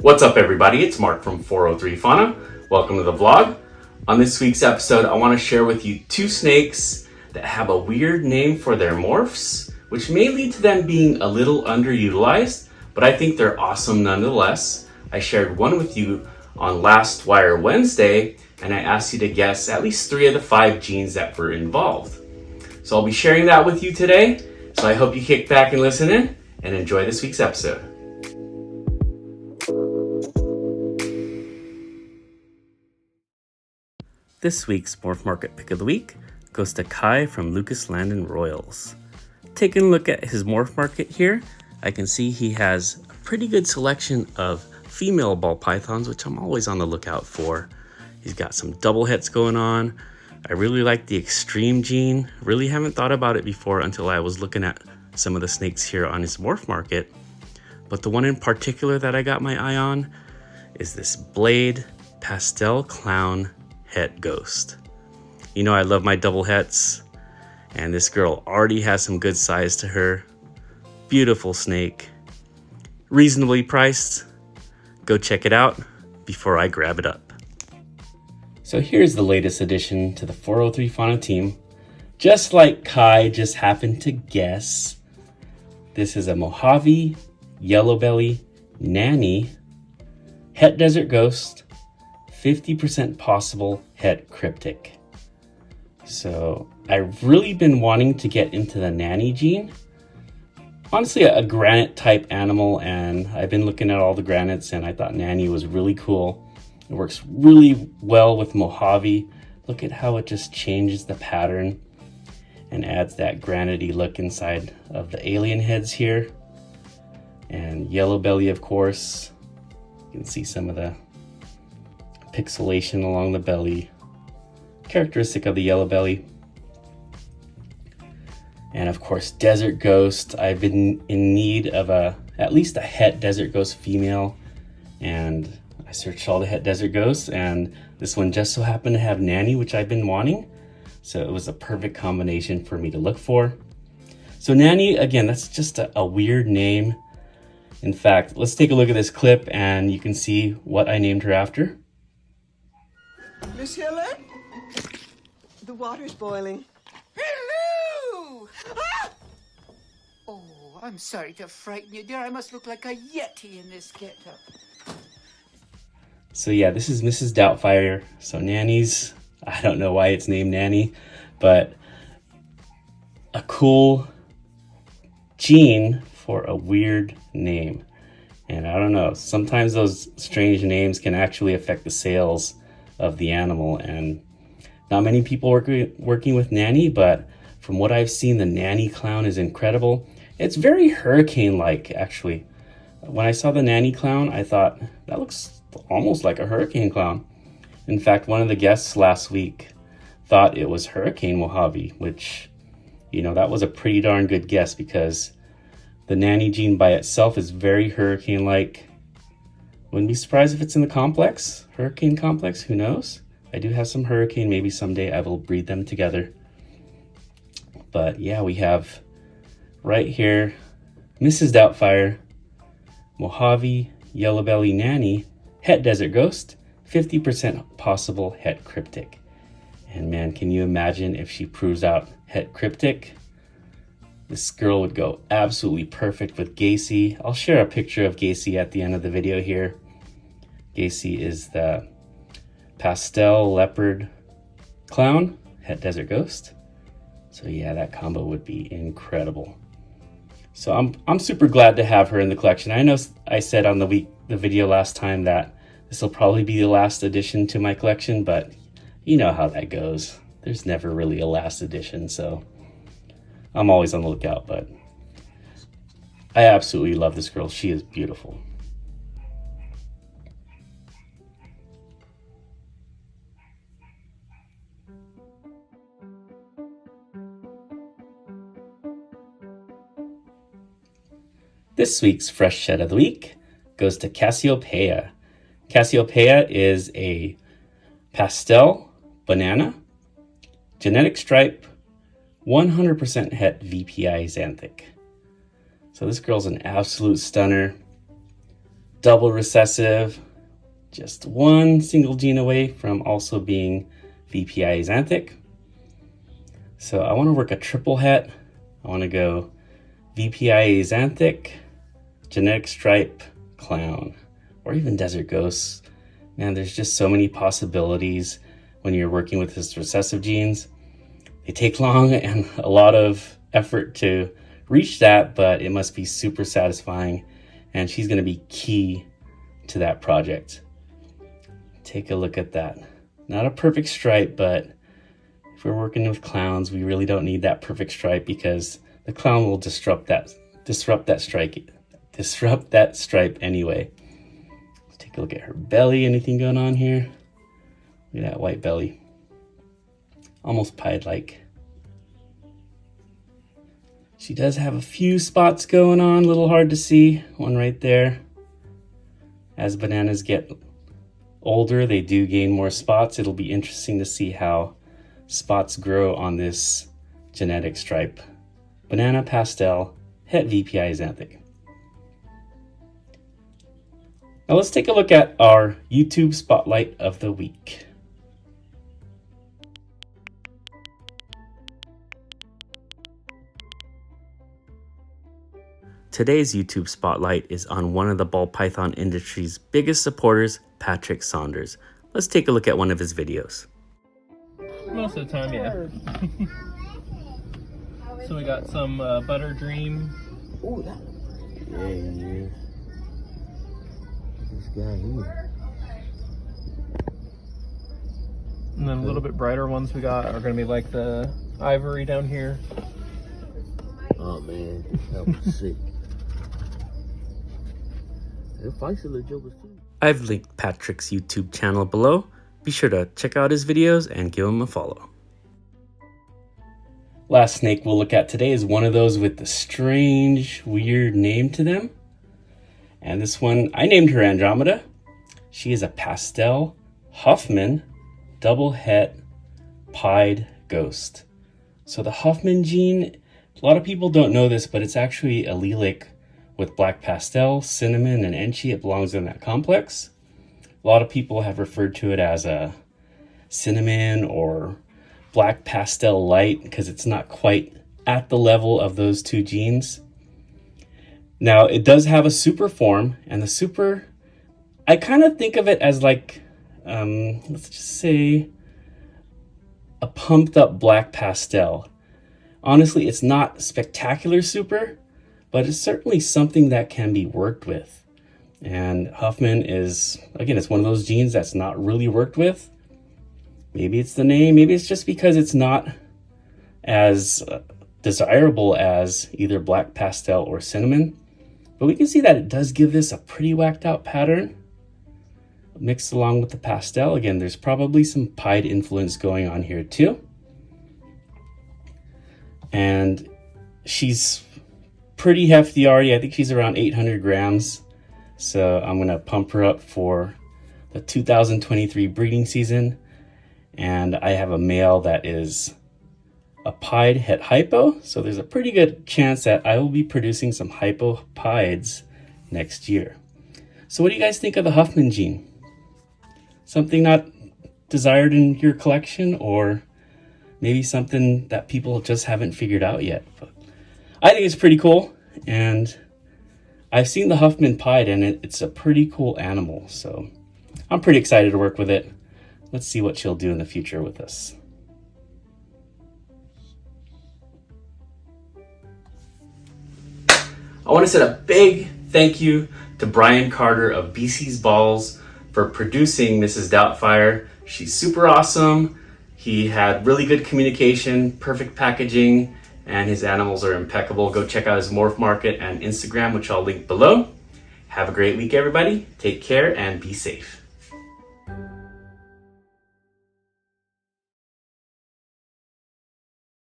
What's up everybody, it's Mark from 403 Fauna. Welcome to the vlog. On this week's episode, I want to share with you two snakes that have a weird name for their morphs, which may lead to them being a little underutilized, but I think they're awesome nonetheless. I shared one with you on last Wire Wednesday, and I asked you to guess at least 3 of the 5 genes that were involved. So I'll be sharing that with you today, so I hope you kick back and listen in and enjoy this week's episode. This week's Morph Market Pick of the Week goes to Kai from Lucas Landon Royals. Taking a look at his Morph Market here, I can see he has a pretty good selection of female ball pythons, which I'm always on the lookout for. He's got some double hets going on. I really like the extreme gene. Really haven't thought about it before until I was looking at some of the snakes here on his Morph Market. But the one in particular that I got my eye on is this Blade Pastel Clown Het Ghost. You know I love my double hets, and this girl already has some good size to her. Beautiful snake, reasonably priced. Go check it out before I grab it up. So here's the latest addition to the 403 Fauna team. Just like Kai just happened to guess, this is a Mojave Yellow Belly Nanny Het Desert Ghost, 50% possible het cryptic. So I've really been wanting to get into the Nanny gene. Honestly, a granite type animal, and I've been looking at all the granites and I thought Nanny was really cool. It works really well with Mojave. Look at how it just changes the pattern and adds that granity look inside of the alien heads here. And yellow belly, of course. You can see some of the pixelation along the belly, characteristic of the yellow belly. And of course, Desert Ghost. I've been in need of at least a het Desert Ghost female, and I searched all the het Desert Ghosts, and this one just so happened to have Nanny, which I've been wanting. So it was a perfect combination for me to look for. So Nanny, again, that's just a weird name. In fact, let's take a look at this clip and you can see what I named her after. Miss Hiller? The water's boiling. Hello! Ah! Oh, I'm sorry to frighten you, dear. I must look like a yeti in this getup. So yeah, this is Mrs. Doubtfire. So Nanny's, I don't know why it's named Nanny, but a cool gene for a weird name. And I don't know, sometimes those strange names can actually affect the sales of the animal, and not many people working with Nanny, but from what I've seen, the Nanny clown is incredible. It's very hurricane-like, actually. When I saw the Nanny clown, I thought, that looks almost like a hurricane clown. In fact, one of the guests last week thought it was Hurricane Mojave, which, you know, that was a pretty darn good guess because the Nanny gene by itself is very hurricane-like. Wouldn't be surprised if it's in the complex, hurricane complex, who knows? I do have some hurricane, maybe someday I will breed them together. But yeah, we have right here, Mrs. Doubtfire, Mojave Yellow Belly Nanny, Het Desert Ghost, 50% possible het cryptic. And man, can you imagine if she proves out het cryptic? This girl would go absolutely perfect with Gacy. I'll share a picture of Gacy at the end of the video here. Gacy is the pastel leopard clown, het Desert Ghost. So yeah, that combo would be incredible. So I'm super glad to have her in the collection. I know I said on the video last time that this will probably be the last addition to my collection, but you know how that goes. There's never really a last edition, so I'm always on the lookout, but I absolutely love this girl. She is beautiful. This week's Fresh Shed of the Week goes to Cassiopeia. Cassiopeia is a pastel banana, genetic stripe, 100% het VPI xanthic. So this girl's an absolute stunner. double recessive, just one single gene away from also being VPI axanthic. So I want to work a triple het. I want to go VPI axanthic, genetic stripe, clown, or even desert ghosts. Man, there's just so many possibilities when you're working with his recessive genes. They take long and a lot of effort to reach that, but it must be super satisfying, and she's going to be key to that project. Take a look at that. Not a perfect stripe, but if we're working with clowns, we really don't need that perfect stripe because the clown will disrupt that stripe anyway. Let's take a look at her belly. Anything going on here? Look at that white belly. Almost pied-like. She does have a few spots going on, a little hard to see. One right there. As bananas get older, they do gain more spots. It'll be interesting to see how spots grow on this genetic stripe. Banana pastel, het VPI axanthic. Now let's take a look at our YouTube spotlight of the week. Today's YouTube spotlight is on one of the ball python industry's biggest supporters, Patrick Saunders. Let's take a look at one of his videos. Most of the time, yeah. So we got some Butter Dream. Oh, that. Yeah. This guy here. And then a little bit brighter ones we got are going to be like the Ivory down here. Oh man, that was sick. I've linked Patrick's YouTube channel below. Be sure to check out his videos and give him a follow. Last snake we'll look at today is one of those with the strange, weird name to them. And this one, I named her Andromeda. She is a pastel Huffman double het pied ghost. So the Huffman gene, a lot of people don't know this, but it's actually allelic with black pastel, cinnamon, and enchi. It belongs in that complex. A lot of people have referred to it as a cinnamon or black pastel light because it's not quite at the level of those two genes. Now, it does have a super form, and the super, I kind of think of it as like, let's just say, a pumped up black pastel. Honestly, it's not spectacular super, but it's certainly something that can be worked with. And Huffman is, again, it's one of those genes that's not really worked with. Maybe it's the name, maybe it's just because it's not as desirable as either black pastel or cinnamon. But we can see that it does give this a pretty whacked out pattern. Mixed along with the pastel. Again, there's probably some pied influence going on here too. And she's pretty hefty already. I think she's around 800 grams. So I'm gonna pump her up for the 2023 breeding season. And I have a male that is a pied het hypo. So there's a pretty good chance that I will be producing some hypo pieds next year. So what do you guys think of the Huffman gene? Something not desired in your collection, or maybe something that people just haven't figured out yet? But I think it's pretty cool, and I've seen the Huffman pied, and it's a pretty cool animal, so I'm pretty excited to work with it. Let's see what she'll do in the future with us. I want to say a big thank you to Brian Carter of BC's Balls for producing Mrs. Doubtfire. She's super awesome. He had really good communication, perfect packaging, and his animals are impeccable. Go check out his Morph Market and Instagram, which I'll link below. Have a great week, everybody. Take care and be safe.